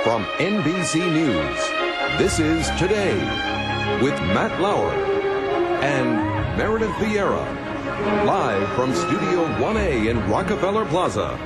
From NBC News, this is Today with Matt Lauer and Meredith Vieira, live from Studio 1A in Rockefeller Plaza.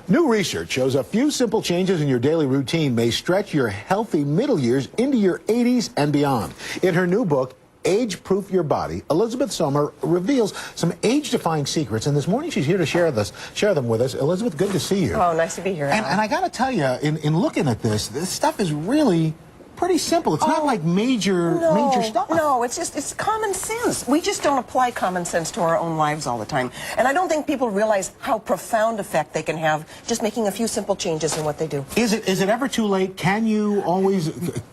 New research shows a few simple changes in your daily routine may stretch your healthy middle years into your 80s and beyond. In her new book, Age-Proof Your Body, Elizabeth Sommer reveals some age-defying secrets, and this morning she's here to share them with us. Elizabeth, good to see you. Oh, nice to be here. And I got to tell you, in looking at this stuff is really pretty simple. It's not like major stuff. No, it's common sense. We just don't apply common sense to our own lives all the time. And I don't think people realize how profound effect they can have just making a few simple changes in what they do. Is it ever too late? Can you always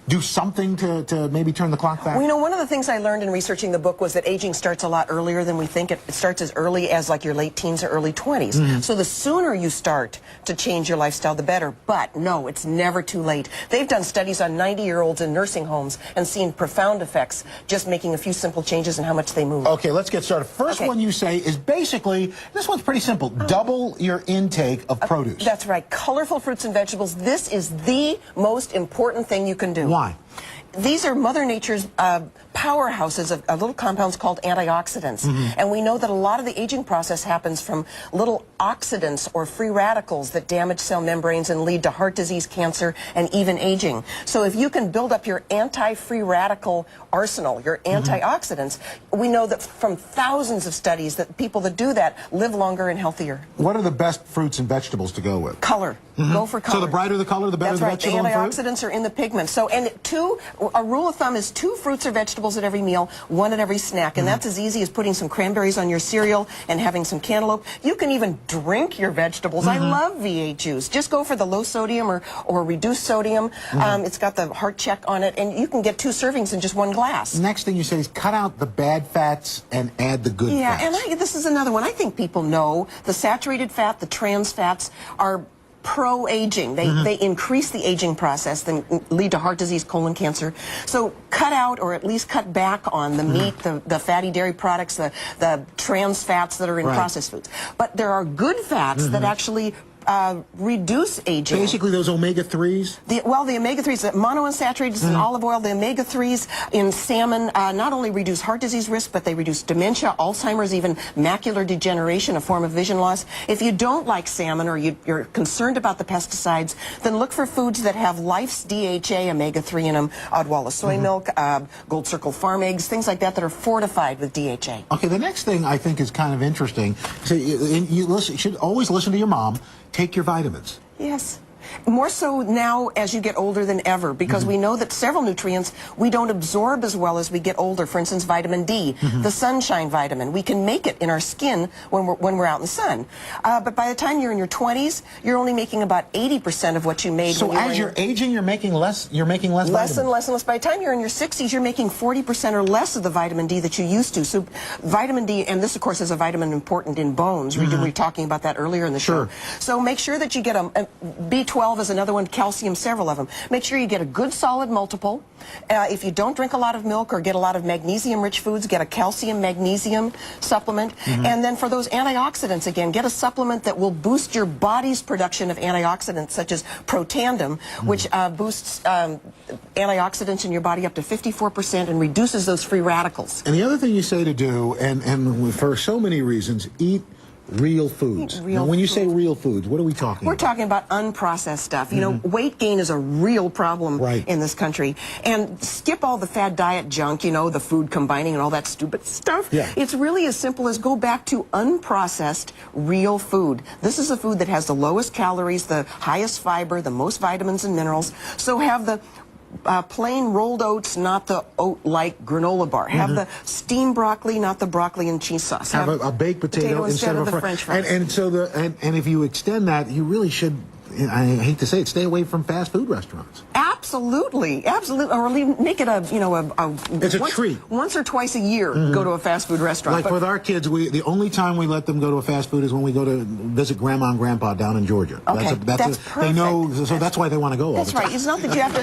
do something to maybe turn the clock back? Well, you know, one of the things I learned in researching the book was that aging starts a lot earlier than we think. It starts as early as like your late teens or early 20s. So the sooner you start to change your lifestyle, the better. But no, it's never too late. They've done studies on 90-year-olds in nursing homes and seen profound effects just making a few simple changes in how much they move. Okay, let's get started. First one you say is basically, this one's pretty simple, double your intake of produce. That's right. Colorful fruits and vegetables. This is the most important thing you can do. Why? These are Mother Nature's powerhouses of little compounds called antioxidants. And we know that a lot of the aging process happens from little oxidants or free radicals that damage cell membranes and lead to heart disease, cancer, and even aging. So if you can build up your anti-free radical arsenal, your antioxidants, we know that from thousands of studies that people that do that live longer and healthier. What are the best fruits and vegetables to go with? Color. Go for color. So the brighter the color, the better the vegetable and fruit? That's right. The antioxidants are in the pigments. So, and a rule of thumb is 2 fruits or vegetables at every meal, 1 at every snack. And that's as easy as putting some cranberries on your cereal and having some cantaloupe. You can even drink your vegetables. I love V8 juice. Just go for the low sodium or reduced sodium. It's got the heart check on it, and you can get 2 servings in just 1 glass. Next thing you say is cut out the bad fats and add the good fats. Yeah, and this is another one. I think people know the saturated fat, the trans fats are pro-aging. They increase the aging process, then lead to heart disease, colon cancer. So cut out or at least cut back on the meat, the fatty dairy products, the trans fats that are in processed foods. But there are good fats that actually reduce aging. Basically those omega-3s? The omega-3s, the monounsaturated in olive oil, the omega-3s in salmon not only reduce heart disease risk, but they reduce dementia, Alzheimer's, even macular degeneration, a form of vision loss. If you don't like salmon or you're concerned about the pesticides, then look for foods that have Life's DHA omega-3 in them, Odwalla soy milk, Gold Circle farm eggs, things like that are fortified with DHA. Okay, the next thing I think is kind of interesting. So you should always listen to your mom. Take your vitamins. Yes. More so now as you get older than ever, because we know that several nutrients we don't absorb as well as we get older. For instance, vitamin D, the sunshine vitamin. We can make it in our skin when we're out in the sun. But by the time you're in your 20s, you're only making about 80% of what you made. So as you're aging, you're making less. You're making less. Less and less and less. By the time you're in your 60s, you're making 40% or less of the vitamin D that you used to. So vitamin D, and this of course is a vitamin important in bones. We were talking about that earlier in the show. So make sure that you get a B12 is another one, calcium, several of them. Make sure you get a good solid multiple. If you don't drink a lot of milk or get a lot of magnesium-rich foods, get a calcium-magnesium supplement. And then for those antioxidants, again, get a supplement that will boost your body's production of antioxidants, such as Protandim, which boosts antioxidants in your body up to 54% and reduces those free radicals. And the other thing you say to do, and for so many reasons, eat real foods. Now, when you say real foods, what are we talking about? We're talking about unprocessed stuff. You know, weight gain is a real problem in this country. And skip all the fad diet junk, you know, the food combining and all that stupid stuff. It's really as simple as go back to unprocessed real food. This is a food that has the lowest calories, the highest fiber, the most vitamins and minerals. So have the plain rolled oats, not the oat-like granola bar. Have the steamed broccoli, not the broccoli and cheese sauce. Have a baked potato instead of the French fries. And if you extend that, you really should, I hate to say it, stay away from fast food restaurants. Absolutely, absolutely. Or make it it's a treat. Once or twice a year, go to a fast food restaurant. Like with our kids, the only time we let them go to a fast food is when we go to visit Grandma and Grandpa down in Georgia. Okay, that's perfect. They know, so that's why they want to go all the time. That's right. It's not that you have to.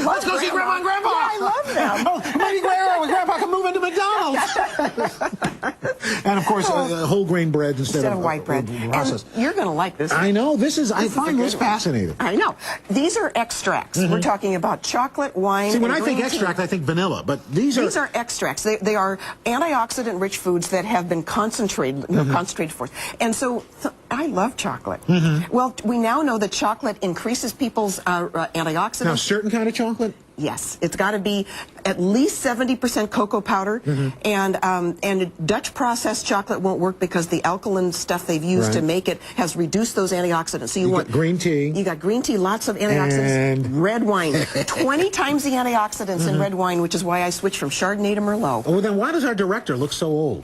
Let's go see Grandma and Grandpa. Yeah, I love them. Maybe Grandpa can move into McDonald's. And of course, whole grain bread instead of white bread. processed. And you're going to like this. I know. I find this fascinating. I know. These are extracts. We're talking about chocolate, wine, See, when and I think green extract, tea. I think vanilla, but these are extracts. They are antioxidant-rich foods that have been concentrated for. And so I love chocolate. Well, we now know that chocolate increases people's antioxidants. Now, certain kind of chocolate? Yes, it's got to be at least 70% cocoa powder, and Dutch processed chocolate won't work because the alkaline stuff they've used to make it has reduced those antioxidants. So you want green tea. You got green tea, lots of antioxidants. And red wine, 20 times the antioxidants in red wine, which is why I switched from Chardonnay to Merlot. Oh, well, then why does our director look so old?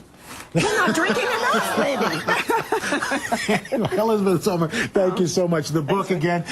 You're not drinking enough, baby. Elizabeth Sommer, thank you so much. The book again.